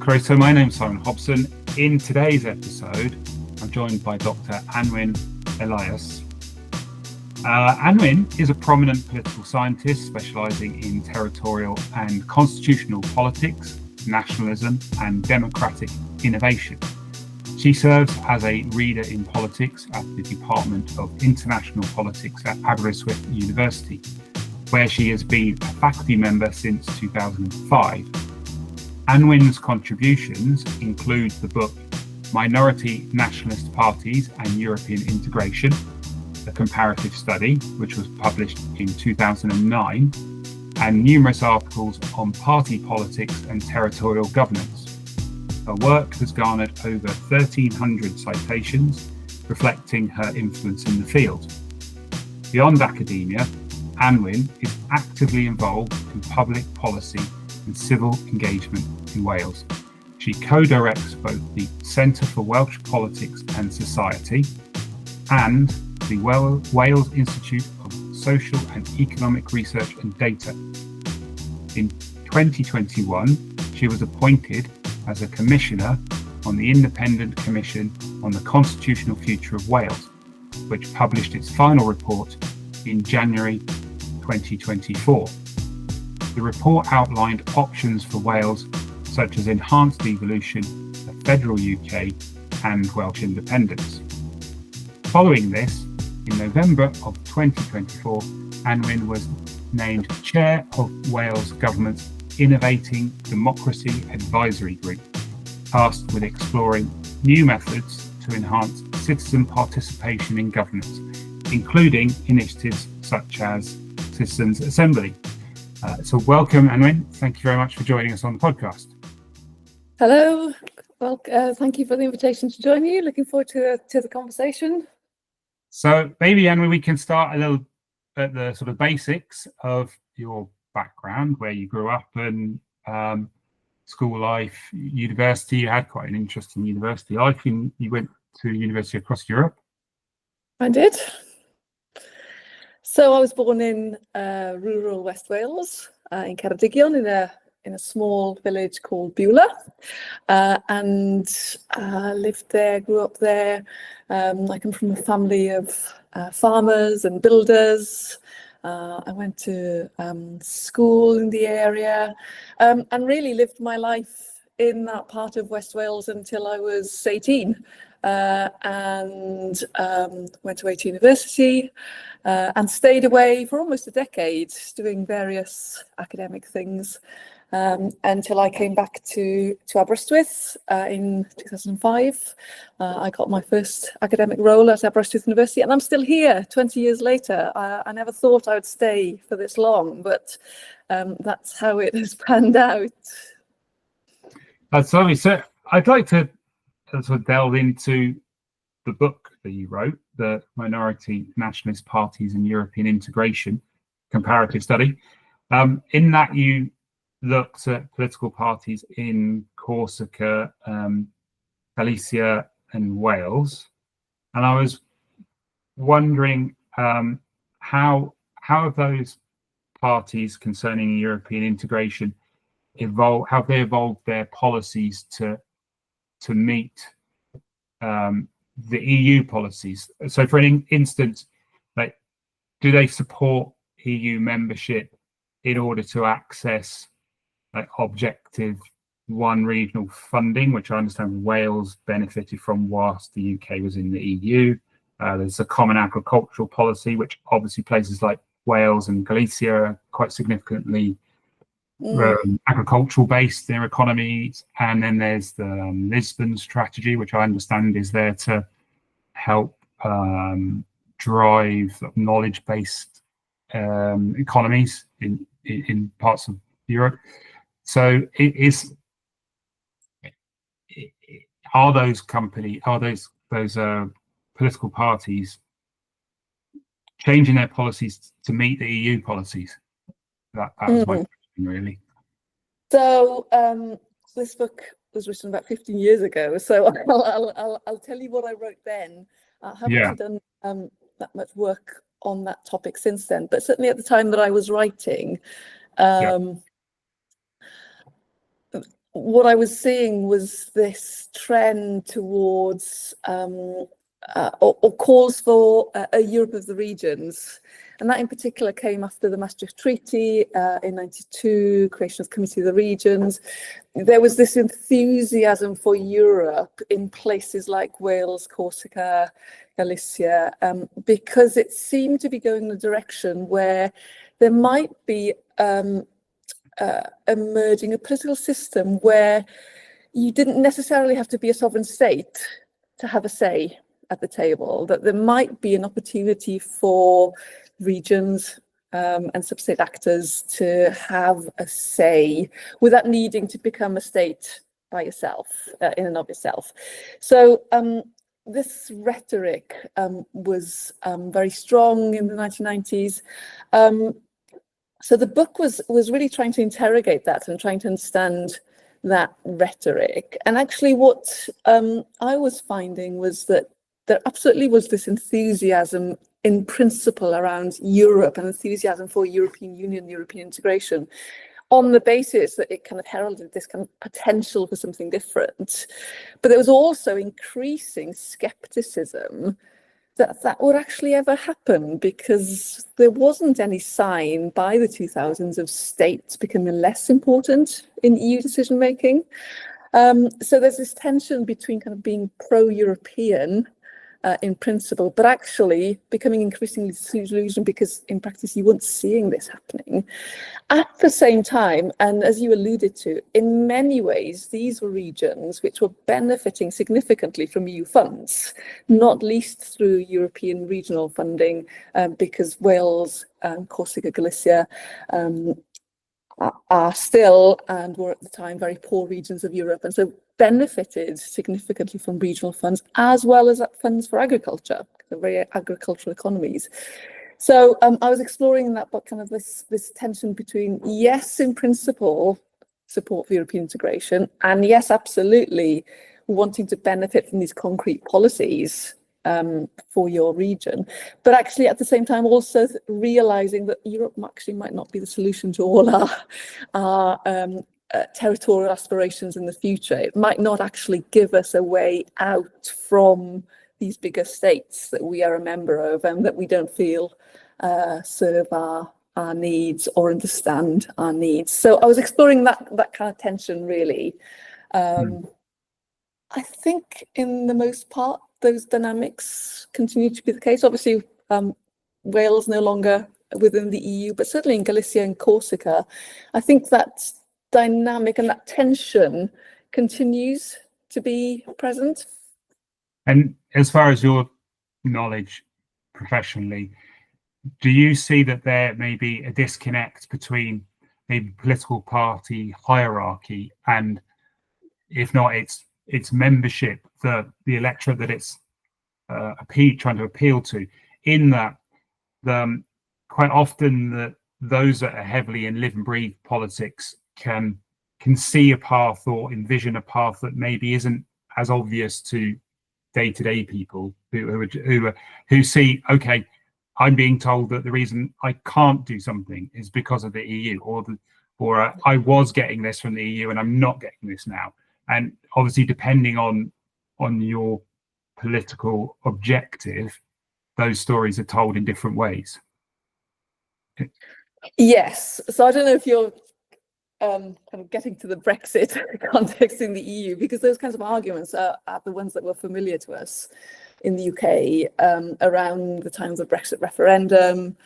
Croto. My name's Simon Hobson. In today's episode, I'm joined by Dr. Anwen Elias. Anwen is a prominent political scientist specialising in territorial and constitutional politics, nationalism, and democratic innovation. She serves as a reader in politics at the Department of International Politics at Aberystwyth University, where she has been a faculty member since 2005. Anwen's contributions include the book Minority Nationalist Parties and European Integration, a Comparative Study, which was published in 2009, and numerous articles on party politics and territorial governance. Her work has garnered over 1,300 citations, reflecting her influence in the field. Beyond academia, Anwen is actively involved in public policy and civil engagement in Wales. She co-directs both the Centre for Welsh Politics and Society and the Wales Institute of Social and Economic Research and Data. In 2021, she was appointed as a commissioner on the Independent Commission on the Constitutional Future of Wales, which published its final report in January 2024. The report outlined options for Wales, such as enhanced devolution, a federal UK, and Welsh independence. Following this, in November of 2024, Anwen was named Chair of Wales Government's Innovating Democracy Advisory Group, tasked with exploring new methods to enhance citizen participation in governance, including initiatives such as Citizens' Assembly. So welcome, Anwen. Thank you very much for joining us on the podcast. Hello. Well, thank you for the invitation to join you. Looking forward to the conversation. So maybe, Anwen, we can start a little at the sort of basics of your background, where you grew up and school life, university. You had quite an interesting university life. You went to university across Europe. I did. So I was born in rural West Wales, in Ceredigion, in a small village called Beulah, and lived there, grew up there. I come from a family of farmers and builders. I went to school in the area, and really lived my life in that part of West Wales until I was 18. And went to University and stayed away for almost a decade doing various academic things until I came back to Aberystwyth in 2005. I got my first academic role at Aberystwyth University, and I'm still here 20 years later. I never thought I would stay for this long, but that's how it has panned out. That's lovely. So I'd like to sort of delve into the book that you wrote, the Minority Nationalist Parties and European Integration, Comparative Study. In that you looked at political parties in Corsica, Galicia and Wales. And I was wondering how have those parties concerning European integration evolved, how they evolved their policies to meet the EU policies. So for an instance, like, do they support EU membership in order to access like objective one regional funding, which I understand Wales benefited from whilst the UK was in the EU? There's a common agricultural policy, which obviously places like Wales and Galicia are quite significantly agricultural based, their economies. And then there's the Lisbon strategy, which I understand is there to help drive knowledge based economies in parts of Europe. So are those political parties changing their policies to meet the EU policies? That was my question, really. So this book was written about 15 years ago, so I'll tell you what I wrote then. I haven't actually done that much work on that topic since then, but certainly at the time that I was writing, what I was seeing was this trend towards or calls for a Europe of the regions. And that in particular came after the Maastricht Treaty in '92, creation of the Committee of the Regions. There was this enthusiasm for Europe in places like Wales, Corsica, Galicia, because it seemed to be going in a direction where there might be emerging a political system where you didn't necessarily have to be a sovereign state to have a say at the table, that there might be an opportunity for regions and sub-state actors to have a say without needing to become a state by yourself, in and of itself. So this rhetoric was very strong in the 1990s. So the book was really trying to interrogate that and trying to understand that rhetoric. And actually what I was finding was that there absolutely was this enthusiasm in principle around Europe and enthusiasm for European Union, European integration, on the basis that it kind of heralded this kind of potential for something different. But there was also increasing skepticism that that would actually ever happen, because there wasn't any sign by the 2000s of states becoming less important in EU decision making. So there's this tension between kind of being pro-European in principle, but actually becoming increasingly disillusioned because in practice you weren't seeing this happening. At the same time, and as you alluded to, in many ways, these were regions which were benefiting significantly from EU funds, not least through European regional funding, because Wales, Corsica, Galicia are still, and were at the time, very poor regions of Europe, and so benefited significantly from regional funds, as well as funds for agriculture, the very agricultural economies. So I was exploring in that book kind of this tension between, yes, in principle, support for European integration, and yes, absolutely, wanting to benefit from these concrete policies for your region, but actually at the same time also realizing that Europe actually might not be the solution to all our territorial aspirations in the future. It might not actually give us a way out from these bigger states that we are a member of and that we don't feel serve our needs or understand our needs. So I was exploring that kind of tension, really. I think in the most part, those dynamics continue to be the case. Obviously, Wales no longer within the EU, but certainly in Galicia and Corsica, I think that dynamic and that tension continues to be present. And as far as your knowledge professionally, do you see that there may be a disconnect between maybe political party hierarchy and, if not its membership, the electorate that it's trying to appeal to, in that quite often those that are heavily in live and breathe politics can see a path or envision a path that maybe isn't as obvious to day-to-day people who see, okay, I'm being told that the reason I can't do something is because of the EU, or I was getting this from the EU and I'm not getting this now. And obviously, depending on your political objective, those stories are told in different ways. Yes. So I don't know if you're kind of getting to the Brexit context in the EU, because those kinds of arguments are the ones that were familiar to us in the UK around the time of the Brexit referendum,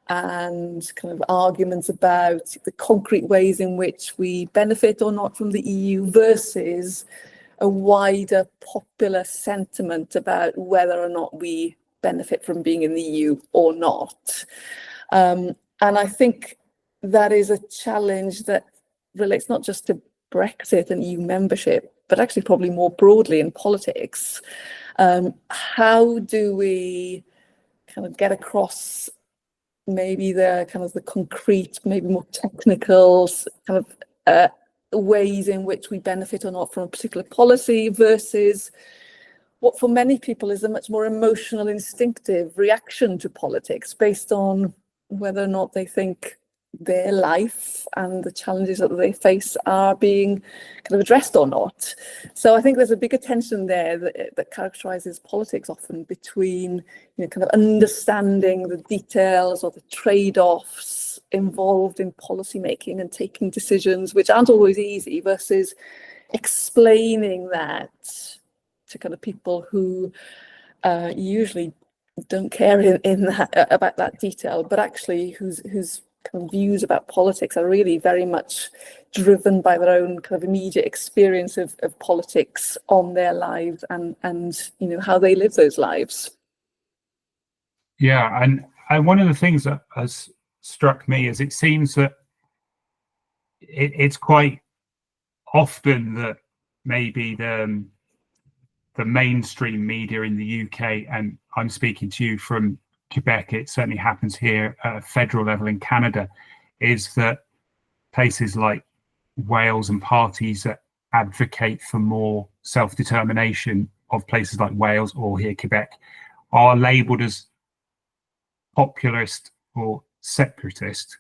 and kind of arguments about the concrete ways in which we benefit or not from the EU versus a wider popular sentiment about whether or not we benefit from being in the EU or not. And I think that is a challenge that relates not just to Brexit and EU membership, but actually probably more broadly in politics. How do we kind of get across maybe the kind of the concrete, maybe more technical kind of ways in which we benefit or not from a particular policy versus what for many people is a much more emotional, instinctive reaction to politics based on whether or not they think their life and the challenges that they face are being kind of addressed or not. So I think there's a bigger tension there that characterises politics often between, kind of understanding the details or the trade-offs involved in policy making and taking decisions, which aren't always easy, versus explaining that to kind of people who usually don't care about that detail, but actually whose kind of views about politics are really very much driven by their own kind of immediate experience of politics on their lives and how they live those lives. Yeah, and one of the things that has struck me is it seems that it's quite often that maybe the mainstream media in the UK, and I'm speaking to you from Quebec, it certainly happens here at a federal level in Canada, is that places like Wales and parties that advocate for more self-determination of places like Wales or here Quebec are labelled as populist or separatist,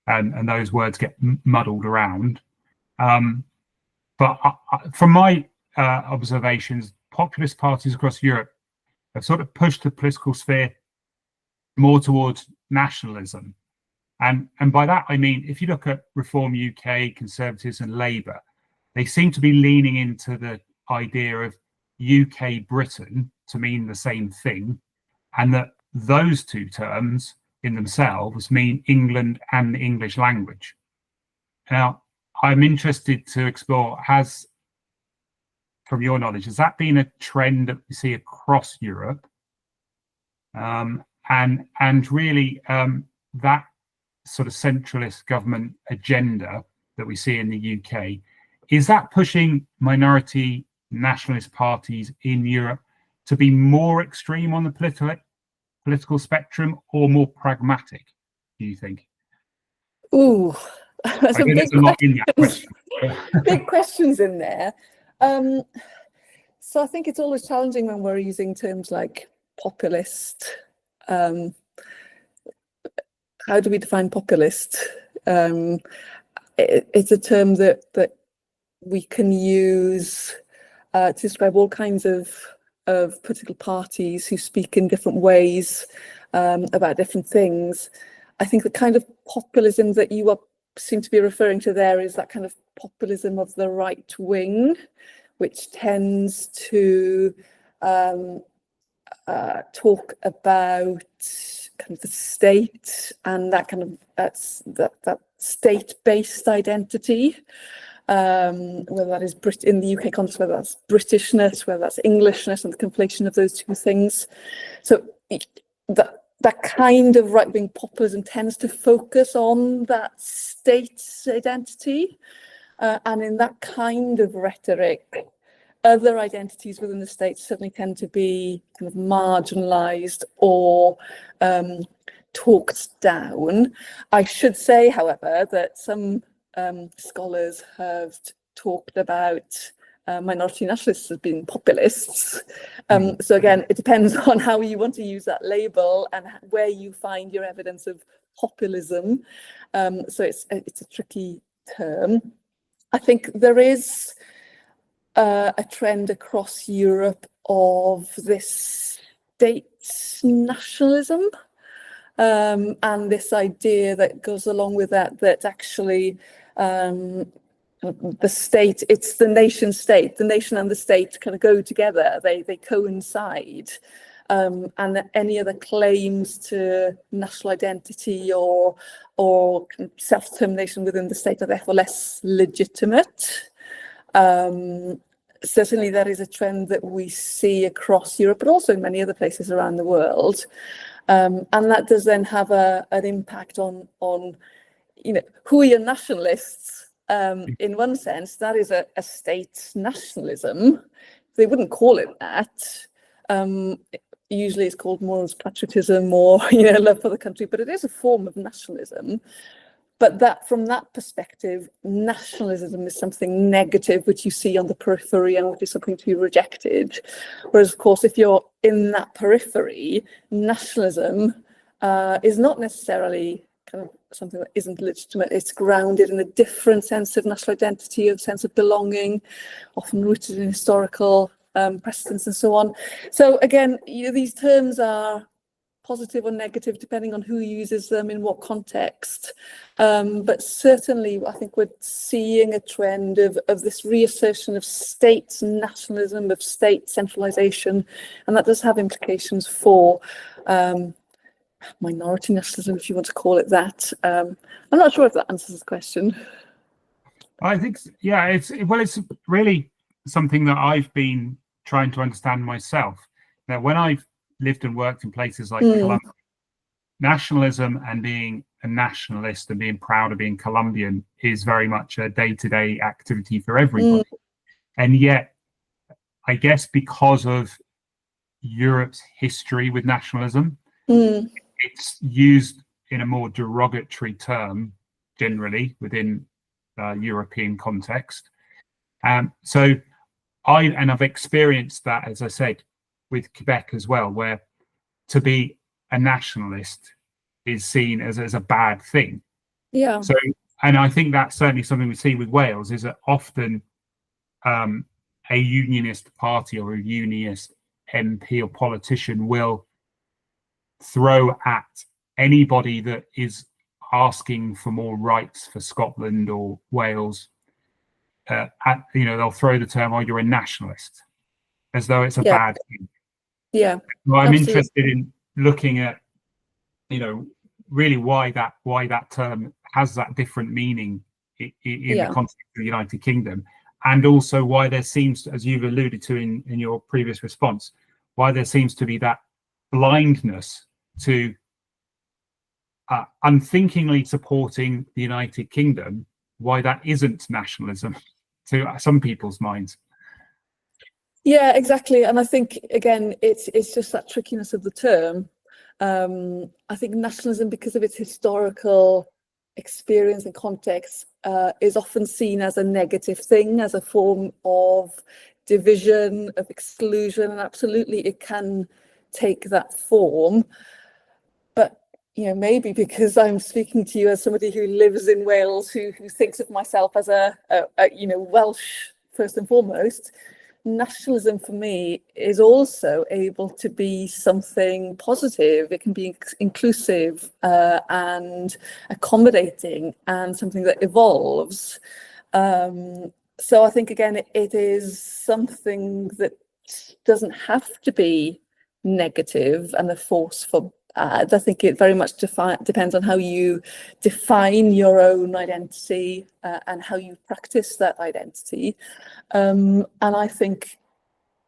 and those words get muddled around. But from my observations, populist parties across Europe have sort of pushed the political sphere more towards nationalism. And by that, I mean, if you look at Reform UK, Conservatives and Labour, they seem to be leaning into the idea of UK Britain to mean the same thing, and that those two terms in themselves mean England and the English language. Now, I'm interested to explore, from your knowledge, has that been a trend that we see across Europe? And really that sort of centralist government agenda that we see in the UK, is that pushing minority nationalist parties in Europe to be more extreme on the political spectrum or more pragmatic, do you think? Ooh, that's there's a lot in that question. Big questions in there. So I think it's always challenging when we're using terms like populist. How do we define populist? It's a term that we can use to describe all kinds of political parties who speak in different ways about different things. I think the kind of populism that you seem to be referring to there is that kind of populism of the right wing, which tends to talk about kind of the state and that kind of that state-based identity, whether that is in the UK context, whether that's Britishness, whether that's Englishness, and the conflation of those two things. So that kind of right-wing populism tends to focus on that state identity, and in that kind of rhetoric, other identities within the state certainly tend to be kind of marginalised or talked down. I should say, however, that some scholars have talked about minority nationalists as being populists. So again, it depends on how you want to use that label and where you find your evidence of populism. So it's a tricky term. I think there is a trend across Europe of this state nationalism, and this idea that goes along with that actually the state, it's the nation state, the nation and the state kind of go together, they coincide, and that any other claims to national identity or self-determination within the state are therefore less legitimate. Certainly there is a trend that we see across Europe, but also in many other places around the world. And that does then have an impact on who are your nationalists? In one sense, that is a state nationalism. They wouldn't call it that. Usually it's called more as patriotism or love for the country, but it is a form of nationalism. But that, from that perspective, nationalism is something negative, which you see on the periphery and which is something to be rejected. Whereas, of course, if you're in that periphery, nationalism is not necessarily kind of something that isn't legitimate. It's grounded in a different sense of national identity, a sense of belonging, often rooted in historical precedents and so on. So again, these terms are positive or negative depending on who uses them in what context. But certainly, I think we're seeing a trend of this reassertion of state nationalism, of state centralisation, and that does have implications for minority nationalism, if you want to call it that. I'm not sure if that answers the question. I think, yeah, it's really something that I've been trying to understand myself. Now, when I've lived and worked in places like Colombia, nationalism and being a nationalist and being proud of being Colombian is very much a day-to-day activity for everybody. And yet, I guess because of Europe's history with nationalism, it's used in a more derogatory term generally within European context. So I've experienced that, as I said, with Quebec as well, where to be a nationalist is seen as a bad thing. Yeah. So, and I think that's certainly something we see with Wales, is that often a unionist party or a unionist MP or politician will throw at anybody that is asking for more rights for Scotland or Wales. They'll throw the term, "Oh, you're a nationalist," as though it's a bad thing. Yeah. Well, I'm interested in looking at, really why that term has that different meaning in the context of the United Kingdom, and also why there seems, as you've alluded to in your previous response, why there seems to be that blindness to unthinkingly supporting the United Kingdom, why that isn't nationalism to some people's minds. Yeah, exactly. And I think, again, it's just that trickiness of the term. I think nationalism, because of its historical experience and context, is often seen as a negative thing, as a form of division, of exclusion, and absolutely it can take that form. But maybe because I'm speaking to you as somebody who lives in Wales, who thinks of myself as a Welsh first and foremost, nationalism for me is also able to be something positive. It can be inclusive and accommodating, and something that evolves. So I think, again, it is something that doesn't have to be negative and a force for bad. I think it very much depends on how you define your own identity and how you practice that identity. And I think,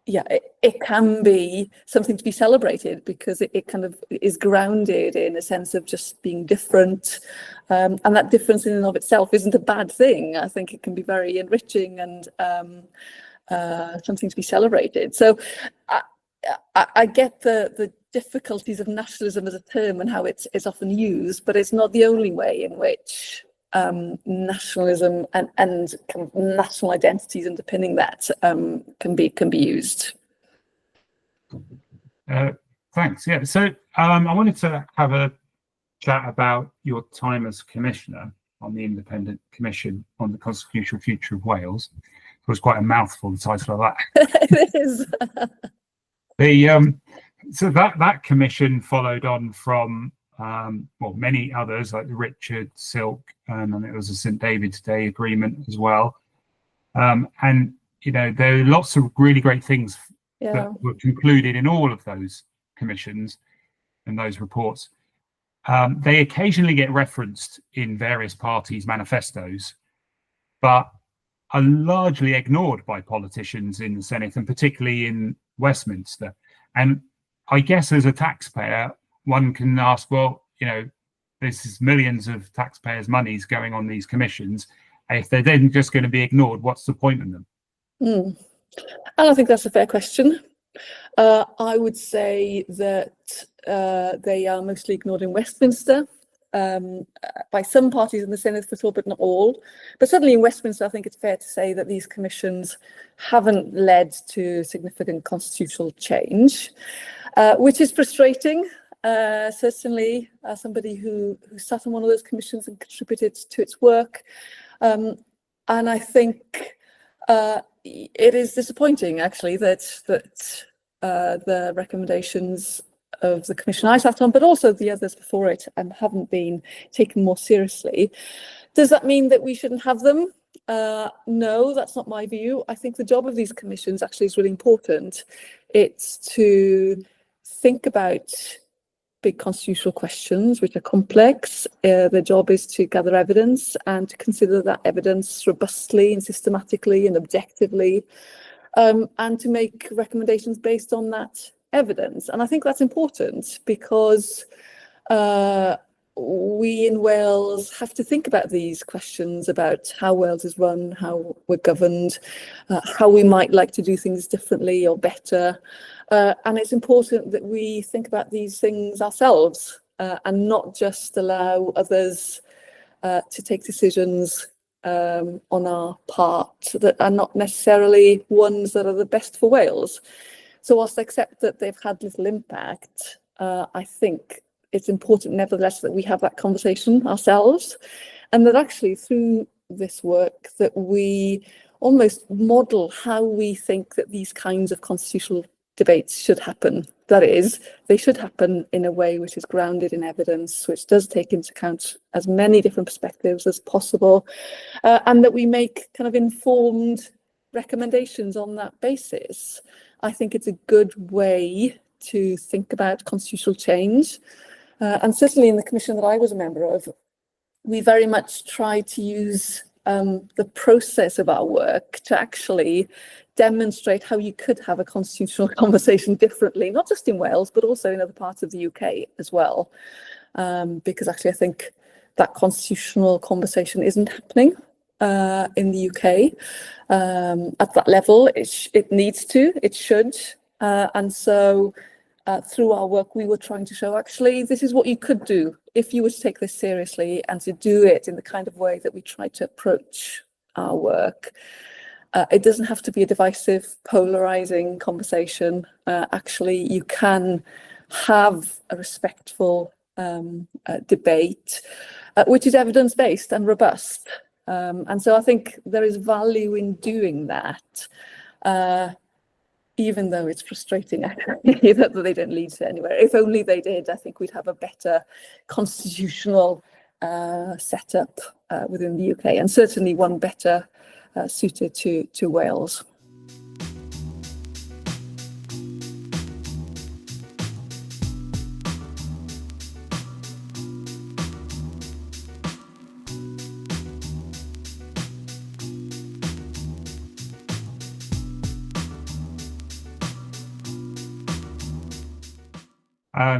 it can be something to be celebrated because it kind of is grounded in a sense of just being different. And that difference in and of itself isn't a bad thing. I think it can be very enriching and something to be celebrated. So I get the difficulties of nationalism as a term and how it's often used, but it's not the only way in which nationalism and kind of national identities underpinning that can be used. Thanks. Yeah. So I wanted to have a chat about your time as commissioner on the Independent Commission on the Constitutional Future of Wales. It was quite a mouthful, the title of that. It is. So that commission followed on from many others like the Richard Silk, and it was a St David's Day agreement as well. And there are lots of really great things that were concluded in all of those commissions and those reports. They occasionally get referenced in various parties' manifestos, but are largely ignored by politicians in the Senate and particularly in Westminster. And I guess as a taxpayer, one can ask, well, this is millions of taxpayers' monies going on these commissions. If they're then just going to be ignored, what's the point in them? And I think that's a fair question. I would say that they are mostly ignored in Westminster by some parties in the Senate for sure, but not all. But certainly in Westminster, I think it's fair to say that these commissions haven't led to significant constitutional change, which is frustrating. certainly somebody who sat on one of those commissions and contributed to its work. And I think it is disappointing, actually, that the recommendations of the commission I sat on, but also the others before it, haven't been taken more seriously. Does that mean that we shouldn't have them? No, that's not my view. I think the job of these commissions actually is really important. It's to think about big constitutional questions, which are complex. Their job is to gather evidence and to consider that evidence robustly and systematically and objectively, and to make recommendations based on that evidence. And I think that's important because we in Wales have to think about these questions about how Wales is run, how we're governed, how we might like to do things differently or better. And it's important that we think about these things ourselves and not just allow others to take decisions on our part that are not necessarily ones that are the best for Wales. So whilst I accept that they've had little impact, I think it's important nevertheless that we have that conversation ourselves, and that actually through this work that we almost model how we think that these kinds of constitutional debates should happen. That is, they should happen in a way which is grounded in evidence, which does take into account as many different perspectives as possible, and that we make kind of informed recommendations on that basis. I think it's a good way to think about constitutional change. And certainly in the commission that I was a member of, we very much tried to use the process of our work to actually demonstrate how you could have a constitutional conversation differently, not just in Wales, but also in other parts of the UK as well. Because actually I think that constitutional conversation isn't happening in the UK at that level. It needs to, it should. And so through our work, we were trying to show actually this is what you could do if you were to take this seriously and to do it in the kind of way that we try to approach our work. It doesn't have to be a divisive, polarizing conversation. Actually, you can have a respectful debate, which is evidence-based and robust. And so I think there is value in doing that. Even though it's frustrating actually that they don't lead to anywhere. If only they did, I think we'd have a better constitutional setup within the UK, and certainly one better suited to Wales.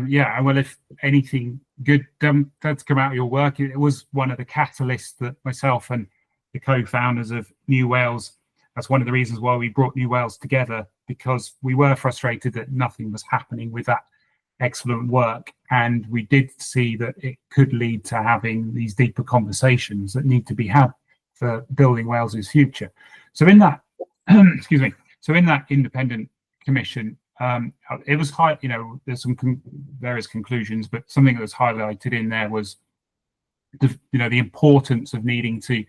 Yeah, well, if anything good does come out of your work, it was one of the catalysts that myself and the co-founders of New Wales, that's one of the reasons why we brought New Wales together, because we were frustrated that nothing was happening with that excellent work. And we did see that it could lead to having these deeper conversations that need to be had for building Wales's future. So in that, excuse me, so in that independent commission, it was high, there's some various conclusions, but something that was highlighted in there was the importance of needing to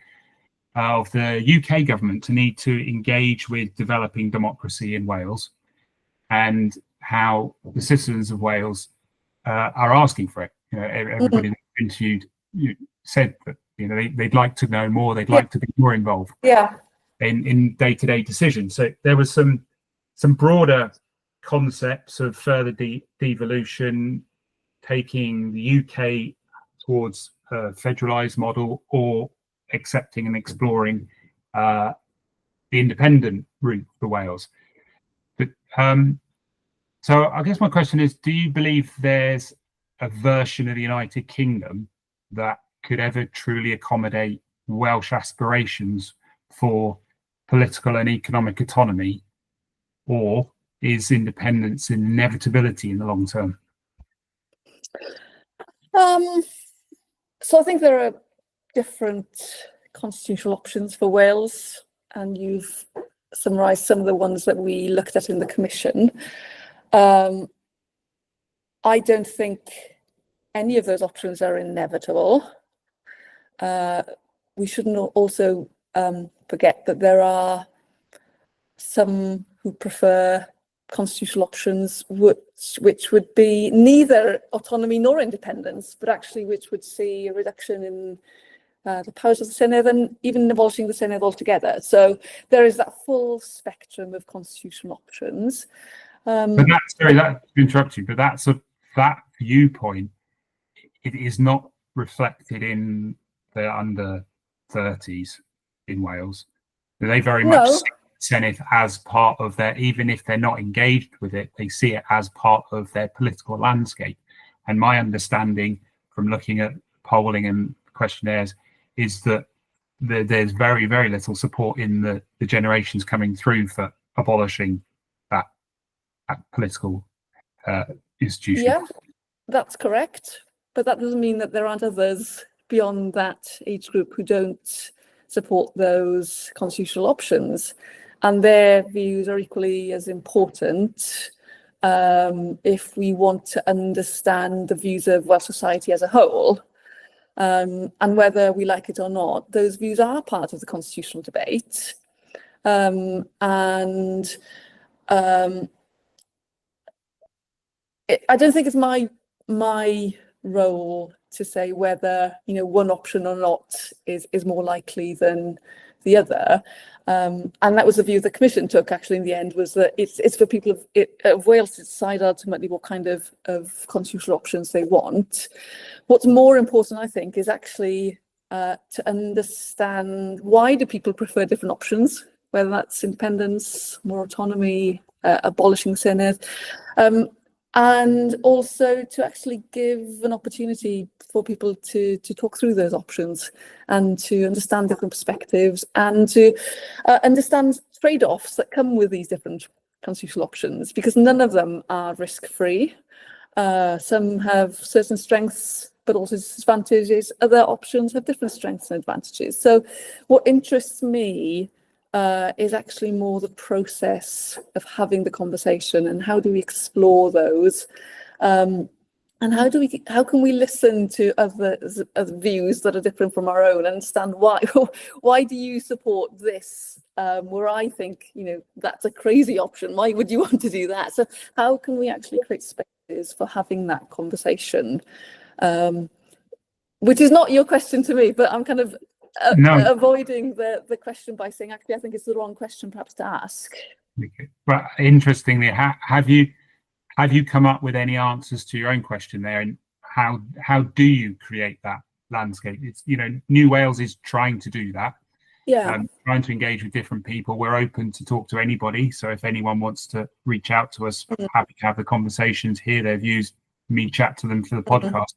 of the UK government to need to engage with developing democracy in Wales, and how the citizens of Wales are asking for it. Everybody interviewed said that they'd like to know more, they'd like to be more involved in day-to-day decisions. So there was some broader concepts of further devolution, taking the UK towards a federalised model, or accepting and exploring the independent route for Wales. But so I guess my question is, do you believe there's a version of the United Kingdom that could ever truly accommodate Welsh aspirations for political and economic autonomy, or is independence an inevitability in the long term? So I think there are different constitutional options for Wales, and you've summarised some of the ones that we looked at in the commission. I don't think any of those options are inevitable. We shouldn't also forget that there are some who prefer constitutional options which would be neither autonomy nor independence, but actually which would see a reduction in the powers of the Senedd and even abolishing the Senedd altogether. So there is that full spectrum of constitutional options. But that's that to interrupt you, but that viewpoint, it is not reflected in the under 30s in Wales. They very much see Senedd as part of their, even if they're not engaged with it, they see it as part of their political landscape. And my understanding from looking at polling and questionnaires is that there's very, very little support in the generations coming through for abolishing that political institution. Yeah, that's correct. But that doesn't mean that there aren't others beyond that age group who don't support those constitutional options. And their views are equally as important if we want to understand the views of Welsh society as a whole. And whether we like it or not, those views are part of the constitutional debate. I don't think it's my role to say whether one option or not is more likely than the other. And that was the view the Commission took actually in the end, was that it's for people of Wales to decide ultimately what kind of constitutional options they want. What's more important, I think, is actually to understand why do people prefer different options, whether that's independence, more autonomy, abolishing the Senedd, and also to actually give an opportunity for people to talk through those options and to understand different perspectives and to understand trade-offs that come with these different constitutional options, because none of them are risk-free. Some have certain strengths but also disadvantages. Other options have different strengths and advantages. So what interests me is actually more the process of having the conversation and how do we explore those, and how can we listen to other views that are different from our own and understand why do you support this where I think that's a crazy option, why would you want to do that? So how can we actually create spaces for having that conversation, which is not your question to me, but I'm kind of avoiding the question by saying, actually, I think it's the wrong question perhaps to ask. Okay. But interestingly, have you come up with any answers to your own question there, and how do you create that landscape? It's New Wales is trying to do that. Yeah. Trying to engage with different people. We're open to talk to anybody. So if anyone wants to reach out to us, happy to have the conversations, hear their views, me chat to them for the podcast.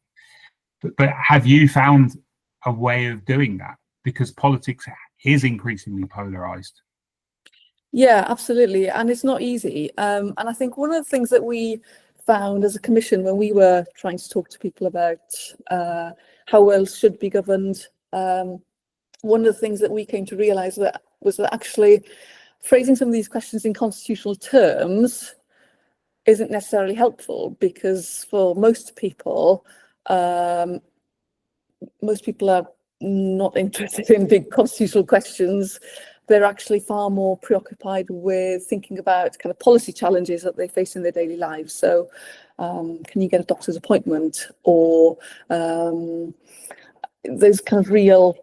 But have you found a way of doing that? Because politics is increasingly polarized. Yeah, absolutely. And it's not easy. And I think one of the things that we found as a commission when we were trying to talk to people about how Wales should be governed, one of the things that we came to realise was that actually phrasing some of these questions in constitutional terms isn't necessarily helpful, because for most people are not interested in big constitutional questions. They're actually far more preoccupied with thinking about kind of policy challenges that they face in their daily lives. So can you get a doctor's appointment, or those kind of real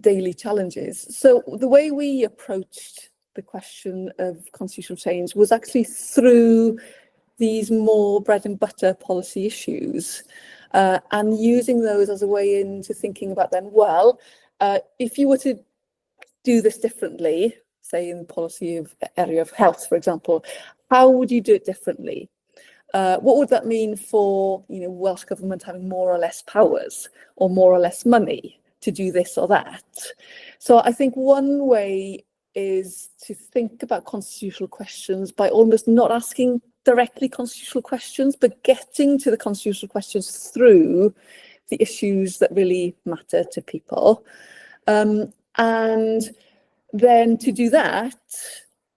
daily challenges. So the way we approached the question of constitutional change was actually through these more bread and butter policy issues, and using those as a way into thinking about then, well, if you were to do this differently, say in the policy area of health, for example, how would you do it differently? What would that mean for Welsh government having more or less powers or more or less money to do this or that? So I think one way is to think about constitutional questions by almost not asking directly constitutional questions, but getting to the constitutional questions through the issues that really matter to people. And then to do that,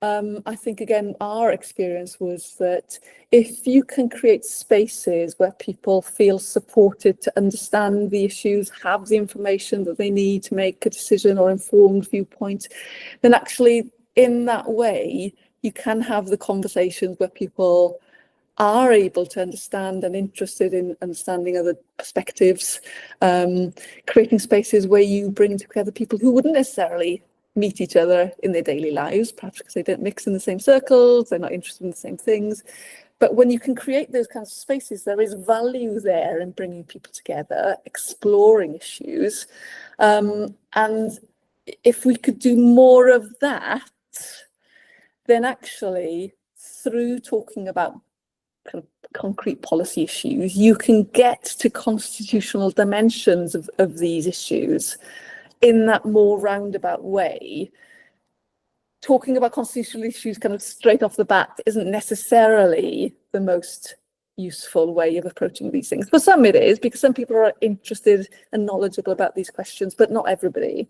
I think, again, our experience was that if you can create spaces where people feel supported to understand the issues, have the information that they need to make a decision or informed viewpoint, then actually in that way, you can have the conversations where people are able to understand and interested in understanding other perspectives, creating spaces where you bring together people who wouldn't necessarily meet each other in their daily lives, perhaps because they don't mix in the same circles, they're not interested in the same things. But when you can create those kinds of spaces, there is value there in bringing people together, exploring issues. And if we could do more of that, then actually through talking about kind of concrete policy issues, you can get to constitutional dimensions of these issues in that more roundabout way. Talking about constitutional issues kind of straight off the bat isn't necessarily the most useful way of approaching these things. For some it is, because some people are interested and knowledgeable about these questions, but not everybody.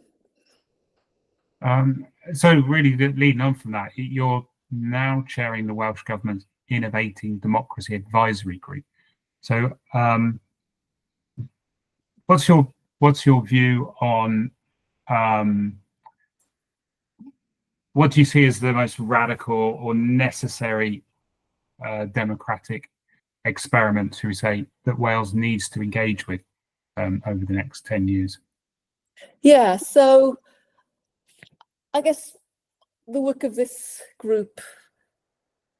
So really leading on from that, you're now chairing the Welsh Government's Innovating Democracy Advisory Group. So what's your view on what do you see as the most radical or necessary democratic experiment, shall we say, that Wales needs to engage with over the next 10 years? Yeah, so I guess the work of this group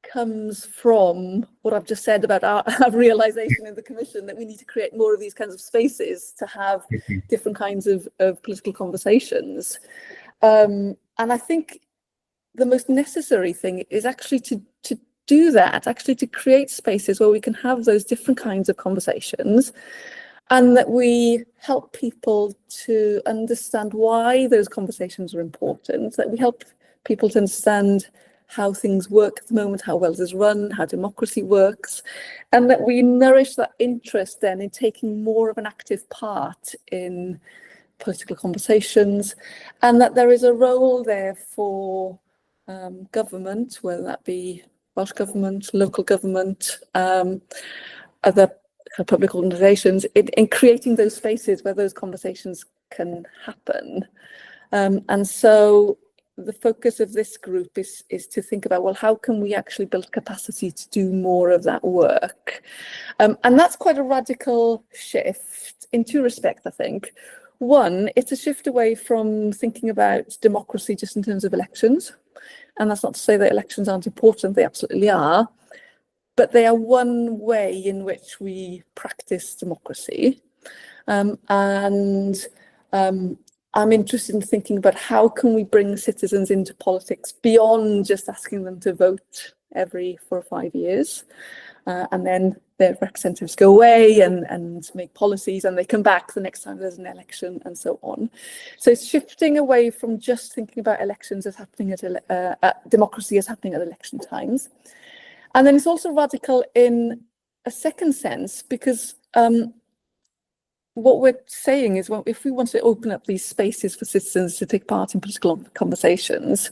comes from what I've just said about our realization in the Commission that we need to create more of these kinds of spaces to have different kinds of political conversations. And I think the most necessary thing is actually to do that, actually to create spaces where we can have those different kinds of conversations, and that we help people to understand why those conversations are important, that we help people to understand how things work at the moment, how Wales is run, how democracy works, and that we nourish that interest then in taking more of an active part in political conversations, and that there is a role there for government, whether that be Welsh Government, local government, other public organisations, in creating those spaces where those conversations can happen. And so the focus of this group is to think about, well, how can we actually build capacity to do more of that work? And that's quite a radical shift in two respects, I think. One, it's a shift away from thinking about democracy just in terms of elections. And that's not to say that elections aren't important, they absolutely are. But they are one way in which we practice democracy. I'm interested in thinking about how can we bring citizens into politics beyond just asking them to vote every 4 or 5 years, and then their representatives go away and make policies, and they come back the next time there's an election, and so on. So it's shifting away from just thinking about elections as happening at democracy as happening at election times. And then it's also radical in a second sense, because what we're saying is, well, if we want to open up these spaces for citizens to take part in political conversations,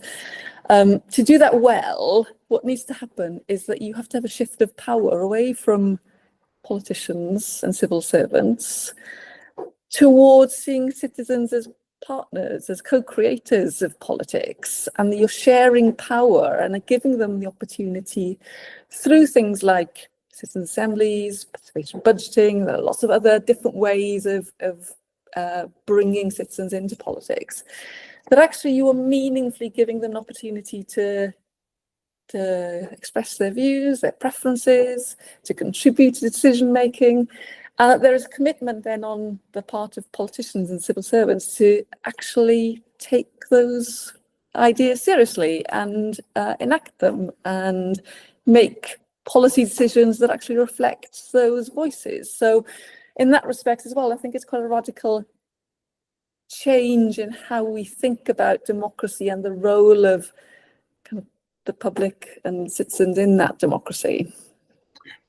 to do that well, what needs to happen is that you have to have a shift of power away from politicians and civil servants towards seeing citizens as partners, as co-creators of politics, and that you're sharing power and are giving them the opportunity through things like citizen assemblies, participation budgeting. There are lots of other different ways of bringing citizens into politics, that actually you are meaningfully giving them an opportunity to express their views, their preferences, to contribute to decision making, and that there is a commitment then on the part of politicians and civil servants to actually take those ideas seriously and enact them and make policy decisions that actually reflect those voices. So in that respect as well, I think it's quite a radical change in how we think about democracy and the role of kind of the public and citizens in that democracy.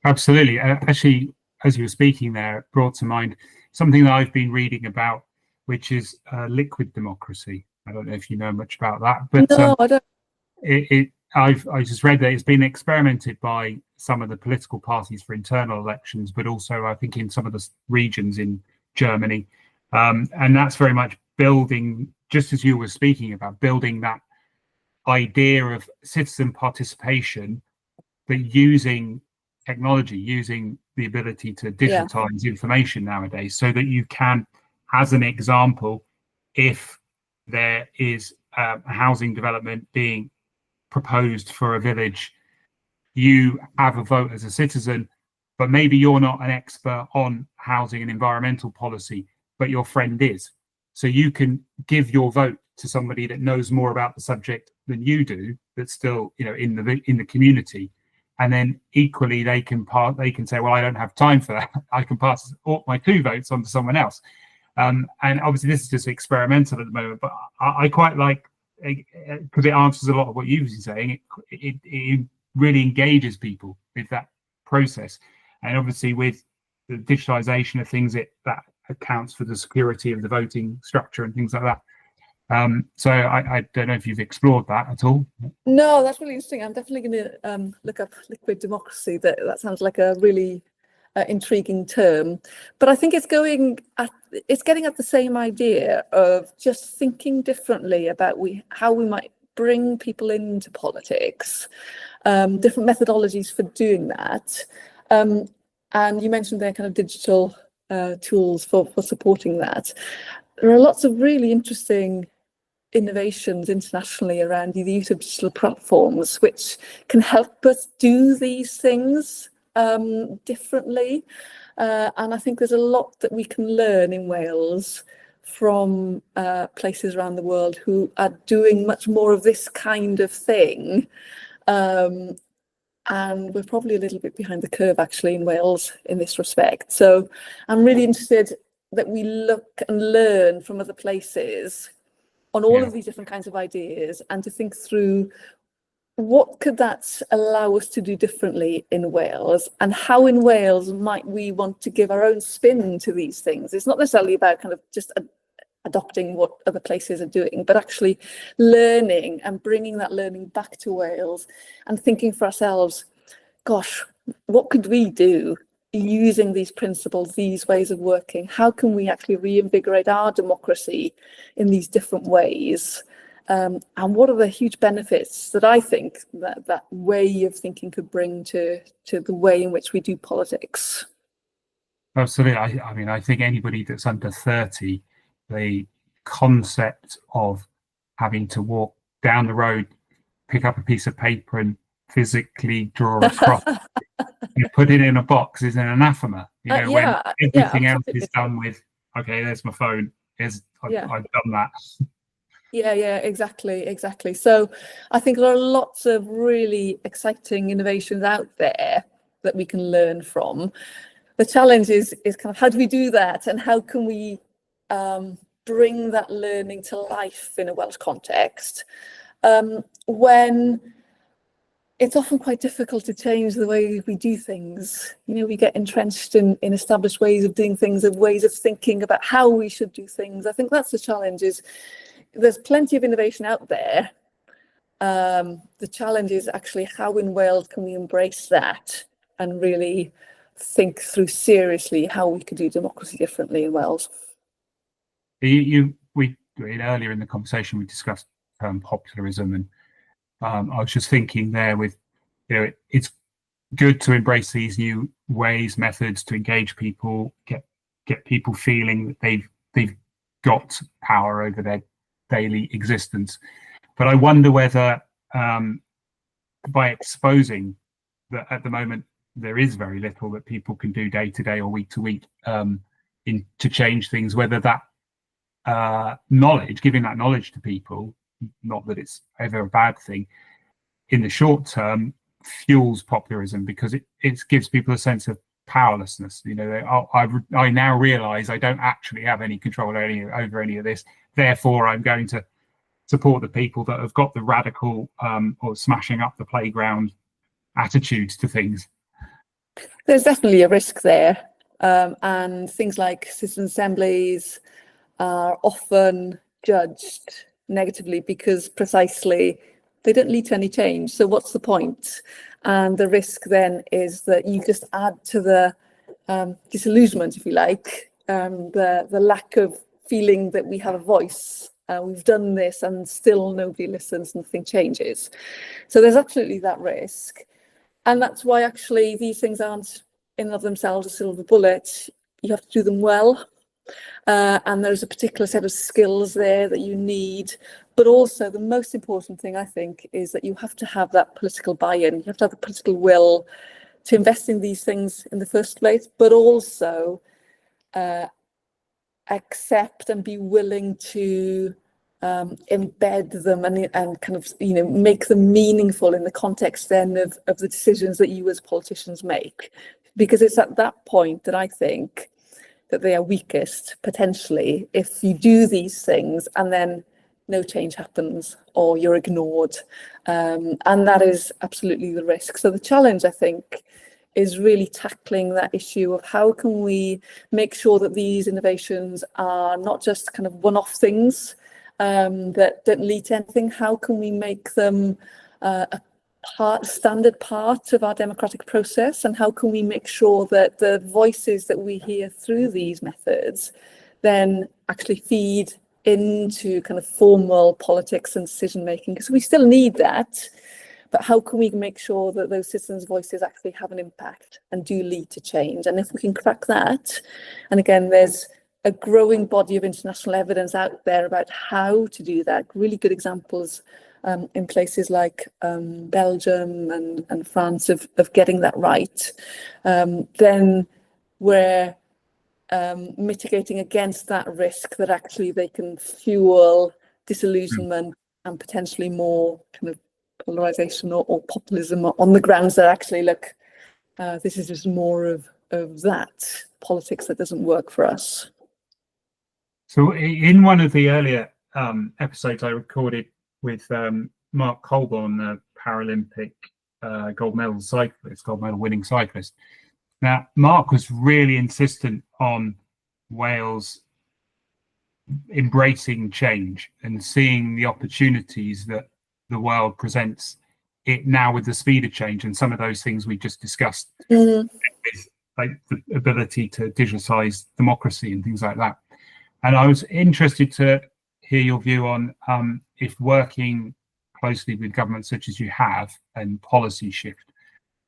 Absolutely. Actually, as you were speaking there, it brought to mind something that I've been reading about, which is liquid democracy. I don't know if you know much about that, but no, I don't. I just read that it's been experimented by some of the political parties for internal elections, but also I think in some of the regions in Germany, and that's very much building, just as you were speaking about, building that idea of citizen participation, but using technology, using the ability to digitize information nowadays, so that you can, as an example, if there is a housing development being proposed for a village, you have a vote as a citizen, but maybe you're not an expert on housing and environmental policy, but your friend is. So you can give your vote to somebody that knows more about the subject than you do, that's still, you know, in the community. And then equally they can say, well, I don't have time for that. I can pass my 2 votes on to someone else. And obviously this is just experimental at the moment, but I quite like, because it answers a lot of what you were saying. It really engages people with that process, and obviously with the digitalization of things, that accounts for the security of the voting structure and things like that. So I don't know if you've explored that at all. No, that's really interesting. I'm definitely going to look up liquid democracy. That sounds like a really intriguing term, but I think it's getting at the same idea of just thinking differently about how we might bring people into politics, different methodologies for doing that. And you mentioned their kind of digital tools for supporting that. There are lots of really interesting innovations internationally around the use of digital platforms, which can help us do these things differently. And I think there's a lot that we can learn in Wales from places around the world who are doing much more of this kind of thing. And we're probably a little bit behind the curve actually in Wales in this respect. So I'm really interested that we look and learn from other places on all of these different kinds of ideas, and to think through what could that allow us to do differently in Wales, and how in Wales might we want to give our own spin to these things. It's not necessarily about kind of just adopting what other places are doing, but actually learning and bringing that learning back to Wales and thinking for ourselves, gosh, what could we do using these principles, these ways of working? How can we actually reinvigorate our democracy in these different ways? And what are the huge benefits that I think that way of thinking could bring to the way in which we do politics? Absolutely. I mean, I think anybody that's under 30, the concept of having to walk down the road, pick up a piece of paper and physically draw a cross, you put it in a box, is an anathema. You know, when everything else is done with, okay, there's my phone, I've done that. Yeah, exactly. So I think there are lots of really exciting innovations out there that we can learn from. The challenge is kind of, how do we do that, and how can we bring that learning to life in a Welsh context, when it's often quite difficult to change the way we do things. You know, we get entrenched in established ways of doing things, and ways of thinking about how we should do things. I think that's the challenge. Is there's plenty of innovation out there. The challenge is actually, how in Wales can we embrace that and really think through seriously how we could do democracy differently in Wales. Earlier in the conversation we discussed populism, and I was just thinking there, with, you know, it's good to embrace these new ways, methods to engage people, get people feeling that they've got power over their daily existence. But I wonder whether by exposing that at the moment there is very little that people can do day to day or week to week to change things, whether that knowledge, giving that knowledge to people, not that it's ever a bad thing, in the short term fuels populism, because it gives people a sense of powerlessness. You know, I now realize I don't actually have any control over any of this, therefore I'm going to support the people that have got the radical or smashing up the playground attitudes to things. There's definitely a risk there, and things like citizen assemblies are often judged negatively because precisely they don't lead to any change. So what's the point? And the risk then is that you just add to the disillusionment, if you like, the lack of feeling that we have a voice. We've done this and still nobody listens, nothing changes. So there's absolutely that risk. And that's why actually these things aren't in and of themselves a silver bullet. You have to do them well. And there's a particular set of skills there that you need. But also the most important thing, I think, is that you have to have that political buy-in. You have to have the political will to invest in these things in the first place, but also accept and be willing to embed them and kind of, you know, make them meaningful in the context then of the decisions that you as politicians make. Because it's at that point that I think that they are weakest, potentially, if you do these things and then no change happens or you're ignored. And that is absolutely the risk. So the challenge, I think, is really tackling that issue of how can we make sure that these innovations are not just kind of one-off things that don't lead to anything. How can we make them a standard part of our democratic process, and how can we make sure that the voices that we hear through these methods then actually feed into kind of formal politics and decision making, because we still need that, but how can we make sure that those citizens' voices actually have an impact and do lead to change? And if we can crack that, and again, there's a growing body of international evidence out there about how to do that, really good examples in places like Belgium and France of getting that right, then we're mitigating against that risk that actually they can fuel disillusionment and potentially more kind of polarization or populism on the grounds that actually, look, this is just more of that politics that doesn't work for us. So in one of the earlier episodes I recorded with Mark Colborne, the Paralympic gold medal winning cyclist. Now, Mark was really insistent on Wales embracing change and seeing the opportunities that the world presents it now with the speed of change, and some of those things we just discussed, with, like the ability to digitalize democracy and things like that. And I was interested to hear your view on if working closely with governments such as you have and policy shift,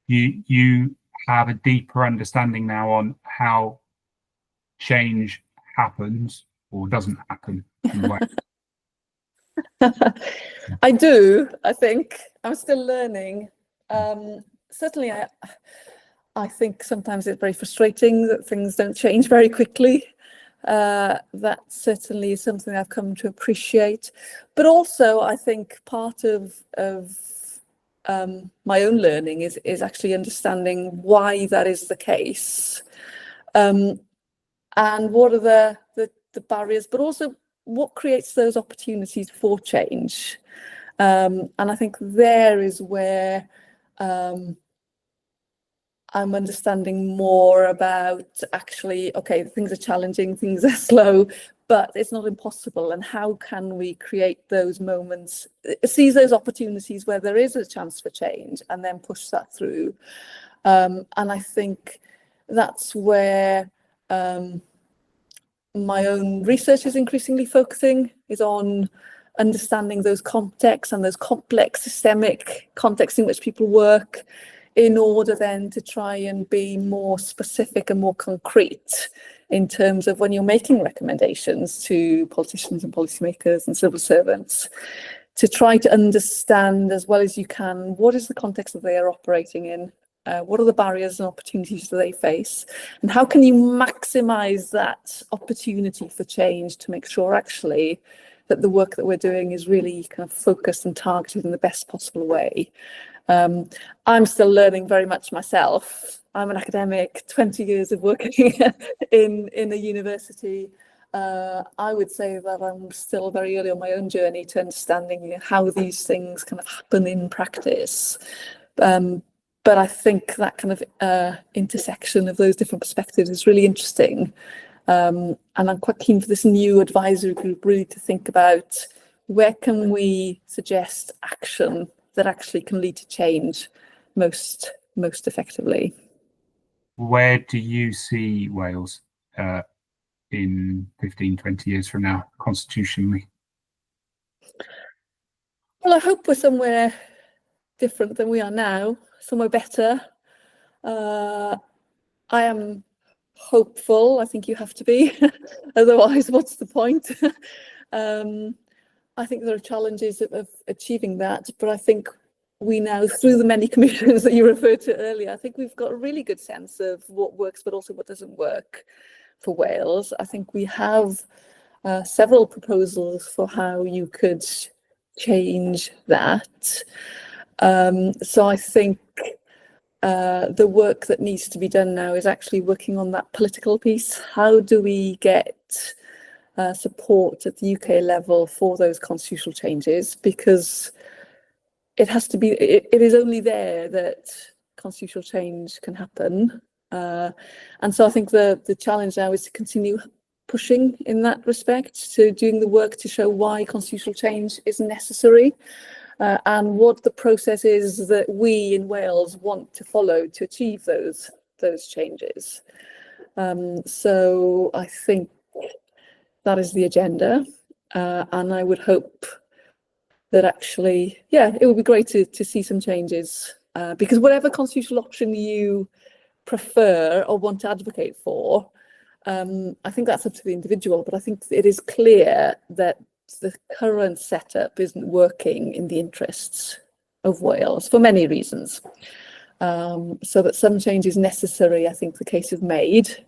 you have a deeper understanding now on how change happens or doesn't happen in the way. I do, I think. I'm still learning. Certainly, I think sometimes it's very frustrating that things don't change very quickly. That certainly is something I've come to appreciate. But also, I think part of my own learning is actually understanding why that is the case, and what are the barriers, but also what creates those opportunities for change. And I think there is where I'm understanding more about actually, okay, things are challenging, things are slow, but it's not impossible. And how can we create those moments, seize those opportunities where there is a chance for change and then push that through? And I think that's where my own research is increasingly focusing, is on understanding those contexts and those complex systemic contexts in which people work, in order then to try and be more specific and more concrete in terms of when you're making recommendations to politicians and policymakers and civil servants, to try to understand as well as you can what is the context that they are operating in, what are the barriers and opportunities that they face, and how can you maximize that opportunity for change to make sure actually that the work that we're doing is really kind of focused and targeted in the best possible way. I'm still learning very much myself. I'm an academic, 20 years of working in a university. I would say that I'm still very early on my own journey to understanding how these things kind of happen in practice. But I think that kind of intersection of those different perspectives is really interesting. And I'm quite keen for this new advisory group really to think about where can we suggest action that actually can lead to change most effectively. Where do you see Wales in 15, 20 years from now, constitutionally? Well, I hope we're somewhere different than we are now, somewhere better. I am hopeful. I think you have to be, otherwise what's the point? I think there are challenges of achieving that, but I think we now, through the many commissions that you referred to earlier, I think we've got a really good sense of what works, but also what doesn't work for Wales. I think we have several proposals for how you could change that. So I think the work that needs to be done now is actually working on that political piece. How do we get support at the UK level for those constitutional changes? Because it has to be, it is only there that constitutional change can happen. And so I think the challenge now is to continue pushing in that respect, to doing the work to show why constitutional change is necessary, and what the process is that we in Wales want to follow to achieve those changes. So I think that is the agenda, and I would hope that actually, yeah, it would be great to see some changes, because whatever constitutional option you prefer or want to advocate for, I think that's up to the individual, but I think it is clear that the current setup isn't working in the interests of Wales for many reasons. So that some change is necessary, I think the case is made.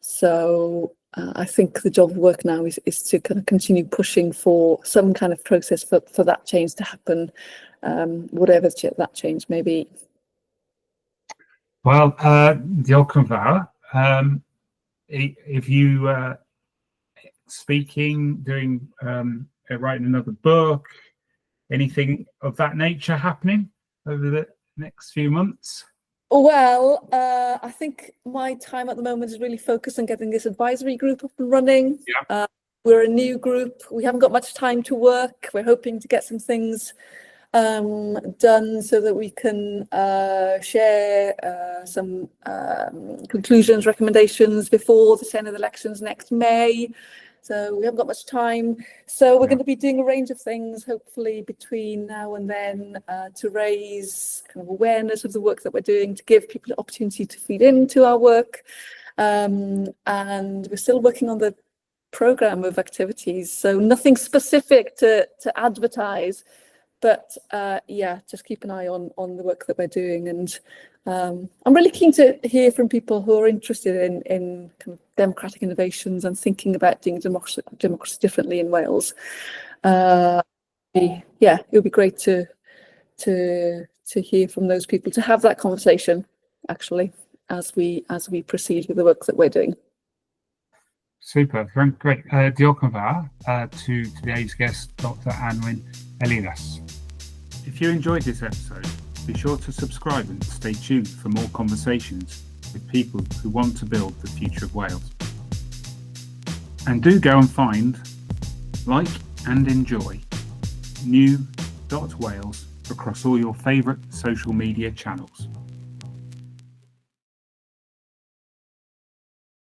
So I think the job of work now is to kind of continue pushing for some kind of process for that change to happen, whatever that change may be. Well, diolch yn fawr. If you speaking, doing, writing another book, anything of that nature happening over the next few months? Well, I think my time at the moment is really focused on getting this advisory group up and running. Yeah. We're a new group. We haven't got much time to work. We're hoping to get some things done so that we can share some conclusions, recommendations before the Senedd elections next May. So we haven't got much time. So we're going to be doing a range of things, hopefully between now and then, to raise kind of awareness of the work that we're doing, to give people the opportunity to feed into our work. And we're still working on the programme of activities. So nothing specific to advertise, but yeah, just keep an eye on the work that we're doing. And I'm really keen to hear from people who are interested in kind of democratic innovations and thinking about doing democracy differently in Wales. Yeah, it would be great to hear from those people, to have that conversation actually as we proceed with the work that we're doing. Super, great. Diolch yn fawr to today's guest, Dr. Anwen Elias. If you enjoyed this episode, be sure to subscribe and stay tuned for more conversations with people who want to build the future of Wales. And do go and find, like and enjoy new.wales across all your favourite social media channels.